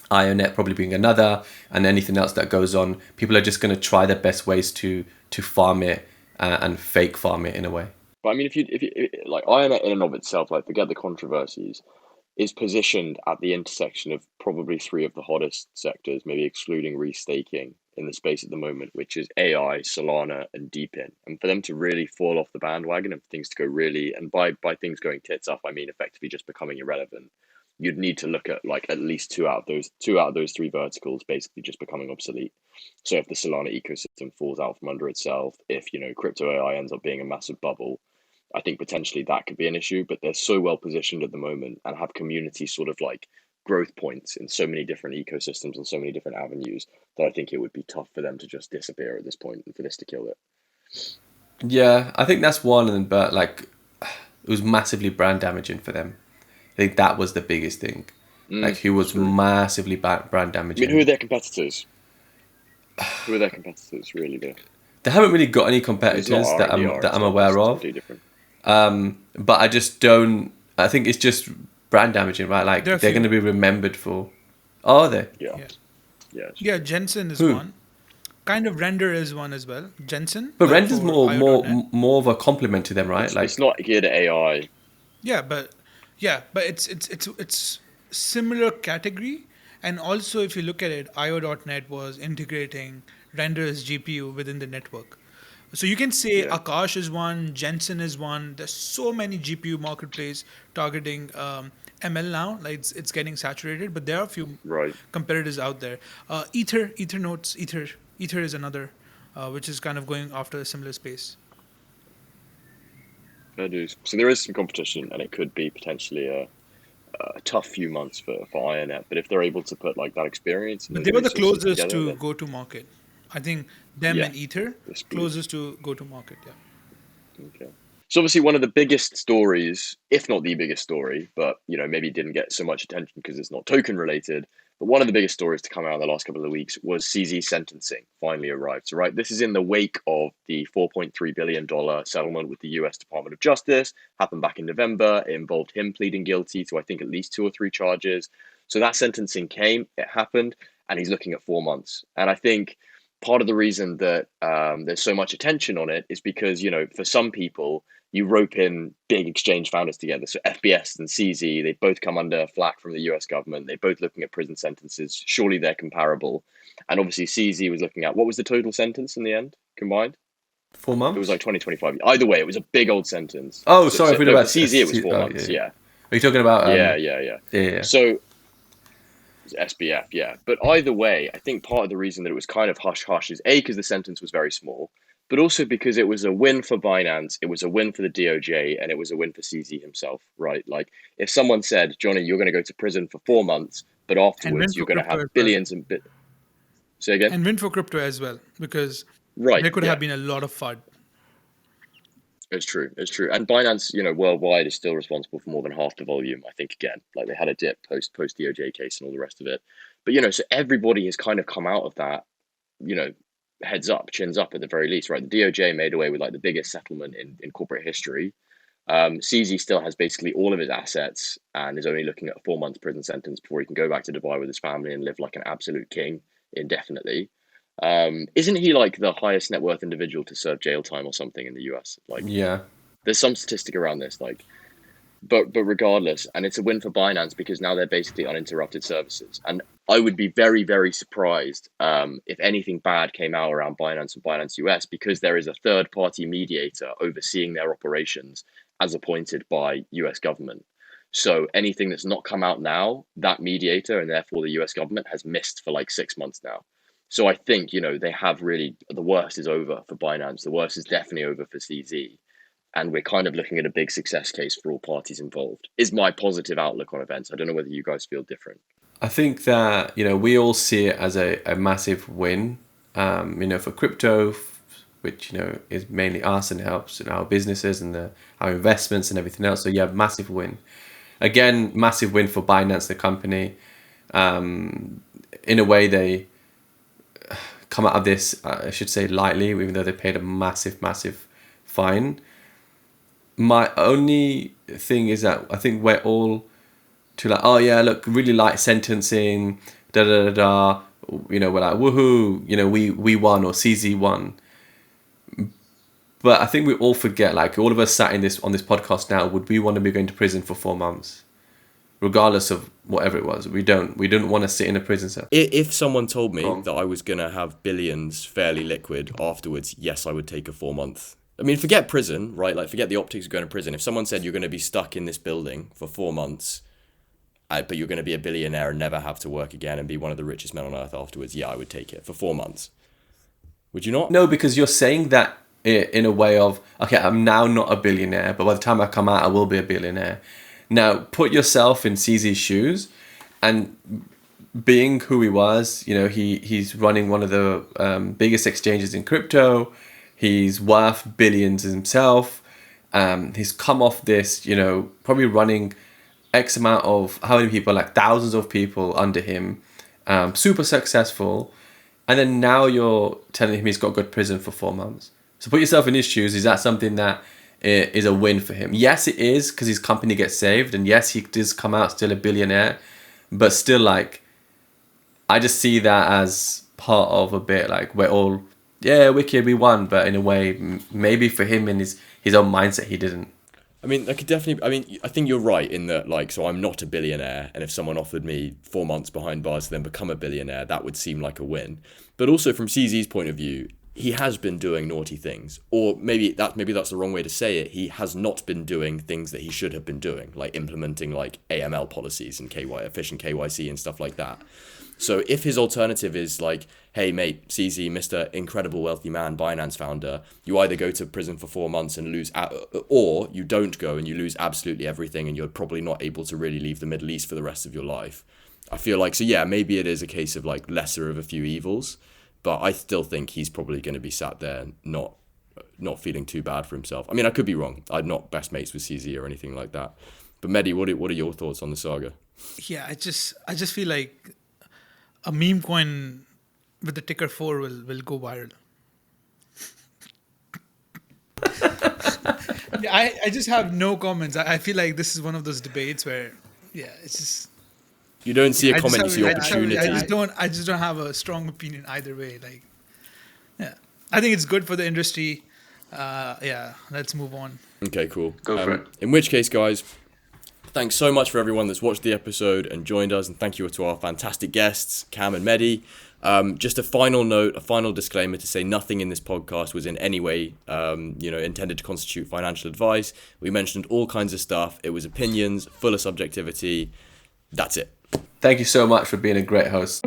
S2: IONET probably being another, and anything else that goes on. People are just going to try their best ways to farm it and fake farm it in a way.
S1: But I mean, if you like IONET in and of itself, like forget the controversies, is positioned at the intersection of probably three of the hottest sectors, maybe excluding restaking in the space at the moment, which is AI, Solana, and DeepIn. And for them to really fall off the bandwagon and for things to go really, and by things going tits up, I mean effectively just becoming irrelevant, you'd need to look at like at least two out of those three verticals basically just becoming obsolete. So if the Solana ecosystem falls out from under itself, if crypto AI ends up being a massive bubble, I think potentially that could be an issue. But they're so well positioned at the moment and have community sort of like growth points in so many different ecosystems and so many different avenues that I think it would be tough for them to just disappear at this point and for this to kill it.
S2: Yeah, I think that's one, but like it was massively brand damaging for them. I think that was the biggest thing. Like he was massively brand damaging.
S1: I mean, who are their competitors? Who are their competitors really?
S2: They haven't really got any competitors that I'm aware of. But I just don't. I think it's just brand damaging, right? Like they're going to be remembered for. Oh, are they?
S1: Yeah.
S3: Jensen is one. Kind of Render is one as well. Jensen.
S2: But Render's more of a compliment to them, right?
S1: It's not geared at AI.
S3: Yeah, but it's similar category. And also, if you look at it, IO.net was integrating Render's GPU within the network. So you can say Akash is one, Jensen is one. There's so many GPU marketplace targeting ML now. Like it's getting saturated, but there are a few competitors out there. Ether is another, which is kind of going after a similar space.
S1: Fair dues. So there is some competition, and it could be potentially a tough few months for INF. But if they're able to put like that experience and
S3: But
S1: those
S3: they were the
S1: resources
S3: closest
S1: together,
S3: to
S1: then
S3: go to market. I think them
S1: yeah,
S3: and Ether
S1: the speed.
S3: closest to go to market. Yeah.
S1: Okay. So obviously one of the biggest stories, if not the biggest story, but maybe didn't get so much attention because it's not token related. But one of the biggest stories to come out in the last couple of weeks was CZ sentencing finally arrived. So right, this is in the wake of the $4.3 billion settlement with the US Department of Justice, happened back in November. It involved him pleading guilty to I think at least 2 or 3 charges. So that sentencing came, it happened, and he's looking at 4 months. And I think part of the reason that there's so much attention on it is because for some people you rope in big exchange founders together. So FBS and CZ, they both come under flack from the US government. They're both looking at prison sentences. Surely they're comparable. And obviously CZ was looking at, what was the total sentence in the end combined?
S2: 4 months?
S1: It was like 20-25. Either way, it was a big old sentence.
S2: Oh, sorry, if we know
S1: no,
S2: about
S1: for CZ, it was 4 months. Yeah.
S2: Are you talking about?
S1: Yeah. So SBF, yeah. But either way, I think part of the reason that it was kind of hush-hush is A, because the sentence was very small, but also because it was a win for Binance, it was a win for the DOJ, and it was a win for CZ himself, right? Like, if someone said, Johnny, you're going to go to prison for 4 months, but afterwards you're going to have billions and Say again?
S3: And win for crypto as well, because
S1: right,
S3: there could have been a lot of FUD.
S1: It's true. And Binance, worldwide is still responsible for more than half the volume. I think again, like they had a dip post DOJ case and all the rest of it. But so everybody has kind of come out of that, heads up, chins up at the very least, right? The DOJ made away with like the biggest settlement in corporate history. CZ still has basically all of his assets and is only looking at a 4 month prison sentence before he can go back to Dubai with his family and live like an absolute king indefinitely. Isn't he like the highest net worth individual to serve jail time or something in the US? Like,
S2: Yeah.
S1: There's some statistic around this, like, but regardless, and it's a win for Binance because now they're basically uninterrupted services. And I would be very, very surprised if anything bad came out around Binance and Binance US, because there is a third party mediator overseeing their operations as appointed by US government. So anything that's not come out now, that mediator and therefore the US government has missed for like 6 months now. So I think, they have really, the worst is over for Binance. The worst is definitely over for CZ. And we're kind of looking at a big success case for all parties involved, is my positive outlook on events. I don't know whether you guys feel different.
S2: I think that, we all see it as a massive win, for crypto, which, is mainly us and helps in our businesses and our investments and everything else. So yeah, massive win. Again, massive win for Binance, the company. In a way, they come out of this, I should say, lightly, even though they paid a massive, massive fine. My only thing is that I think we're all too like, oh yeah, look, really light sentencing, we're like, woohoo, we won, or CZ won. But I think we all forget, like all of us sat on this podcast now, would we want to be going to prison for 4 months? Regardless of whatever it was, we don't want to sit in a prison cell.
S4: If someone told me that I was going to have billions fairly liquid afterwards, yes, I would take a 4 month. I mean, forget prison, right? Like, forget the optics of going to prison. If someone said you're going to be stuck in this building for 4 months, but you're going to be a billionaire and never have to work again and be one of the richest men on earth afterwards, yeah, I would take it for 4 months. Would you not?
S2: No, because you're saying that in a way of, okay, I'm now not a billionaire, but by the time I come out, I will be a billionaire. Now, put yourself in CZ's shoes, and being who he was, he's running one of the biggest exchanges in crypto. He's worth billions himself. He's come off this, probably running X amount of, how many people, like thousands of people under him, super successful. And then now you're telling him he's got to go to prison for 4 months. So put yourself in his shoes. Is that something that is a win for him? Yes, it is, because his company gets saved. And yes, he does come out still a billionaire. But still, like, I just see that as part of a bit, like, we're all, yeah, wicked, we won. But in a way, maybe for him in his own mindset, he didn't.
S4: I mean, I think you're right in that, like, so I'm not a billionaire, and if someone offered me 4 months behind bars to then become a billionaire, that would seem like a win. But also from CZ's point of view, he has been doing naughty things, or maybe that's the wrong way to say it. He has not been doing things that he should have been doing, like implementing like AML policies and efficient KYC and stuff like that. So if his alternative is like, hey mate, CZ, Mr. Incredible Wealthy Man, Binance founder, you either go to prison for 4 months and lose, or you don't go and you lose absolutely everything, and you're probably not able to really leave the Middle East for the rest of your life. I feel like, so yeah, maybe it is a case of like lesser of a few evils. But I still think he's probably going to be sat there not feeling too bad for himself. I mean, I could be wrong. I'm not best mates with CZ or anything like that. But Mehdi, what are your thoughts on the saga?
S3: Yeah, I just feel like a meme coin with the ticker 4 will go viral. Yeah, I just have no comments. I feel like this is one of those debates where, yeah, it's just.
S4: You don't see a comment, you see opportunity.
S3: I just don't have a strong opinion either way. Like, yeah, I think it's good for the industry. Yeah, let's move on.
S4: Okay, cool.
S2: Go for it.
S4: In which case, guys, thanks so much for everyone that's watched the episode and joined us, and thank you to our fantastic guests, Cam and Mehdi. Just a final note, a final disclaimer to say nothing in this podcast was in any way, intended to constitute financial advice. We mentioned all kinds of stuff. It was opinions, full of subjectivity. That's it.
S2: Thank you so much for being a great host.